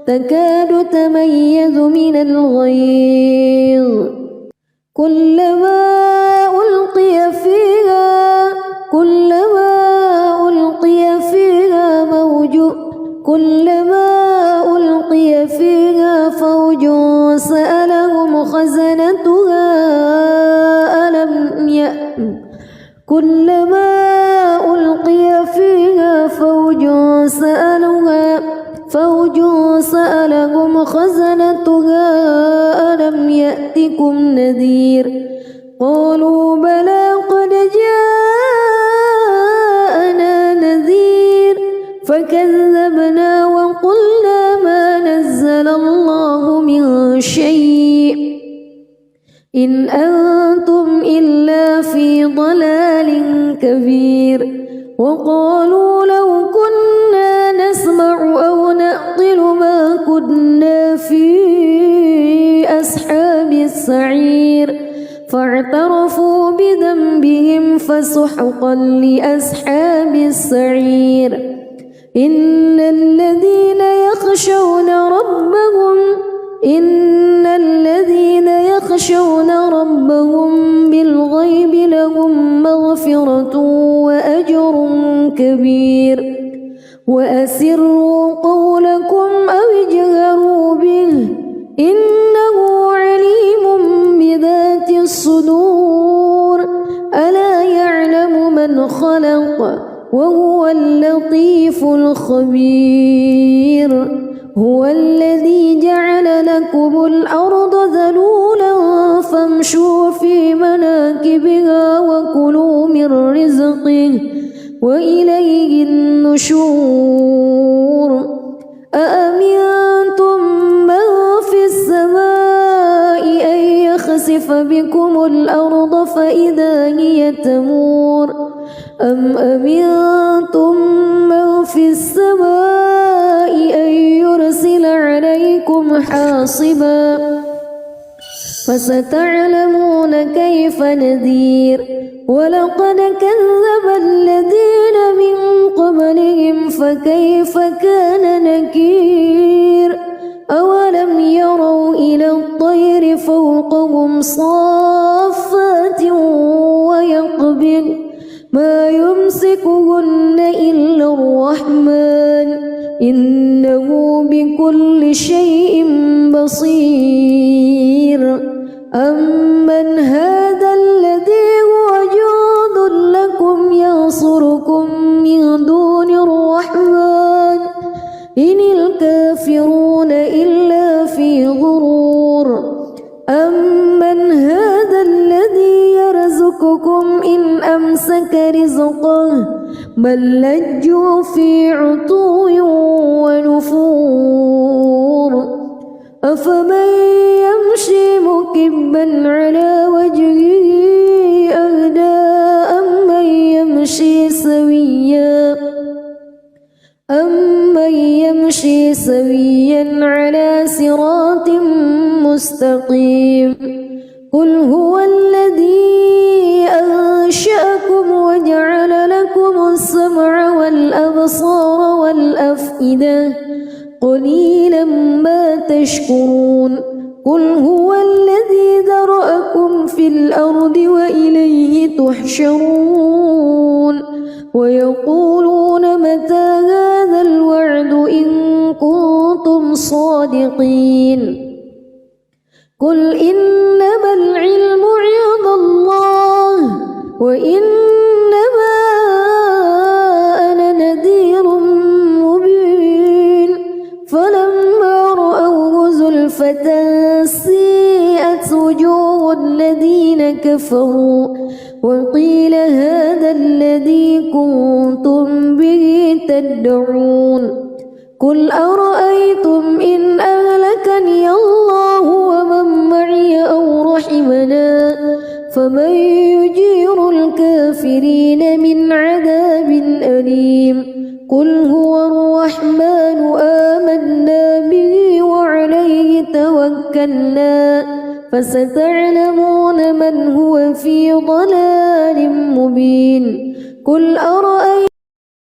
تكاد تميز من الغيظ كلما ألقي فيها فوج سألهم خزنتها كلما ألقي فيها فوج سألهم خزنتها ألم يأتكم نذير قالوا بلى قد جاءنا نذير فكذبنا وقلنا ما نزل الله من شيء إن أنتم إلا في ضلال كبير وقالوا لو كنا نسمع أو نعقل ما كنا في أصحاب السعير فاعترفوا بذنبهم فسحقا لأصحاب السعير إن الذين يخشون ربهم بالغيب لهم مغفرة وأجر كبير وأسروا قولكم أو اجهروا به إنه عليم بذات الصدور ألا يعلم من خلق وهو اللطيف الخبير هو الذي جعل لكم الأرض ذلولا فامشوا في مناكبها وكلوا من رزقه وإليه النشور أأمنتم من في السماء أن يخسف بكم الأرض فإذا هي تمور أم أمنتم من في السماء أن يرسل عليكم حاصبا فستعلمون كيف نذير ولقد كذب الذين من قبلهم فكيف كان نكير أولم يروا إلى الطير فوقهم صافات ويقبض ما يمسكهن إلا الرحمن إنه بكل شيء بصير أمن هذا الذي هو جند لكم ينصر إن الكافرون إلا في غرور أمن هذا الذي يرزقكم إن أمسك رزقه بل لجوا في عتو ونفور أفمن يمشي مكبا على وجهه أهدى أمن يمشي سويا على صراط مستقيم قل هو الذي أنشأكم وجعل لكم السمع والأبصار والأفئدة قليلا ما تشكرون قل هو الذي ذرأكم في الأرض وإليه تحشرون ويقولون متى هذا الوعد إن كنتم صادقين قل إنما العلم عند الله وإنما أنا نذير مبين فلما رأوه زلفة سيئت وجوه الذين كفروا وقيل هذا الذي كنتم به تدعون قل أرأيتم إن أهلكني الله ومن معي أو رحمنا فمن يجير الكافرين من عذاب أليم قل هو الرحمن آمنا به وعليه توكلنا فستعلمون من هو في ضلال مبين قل أرأيتم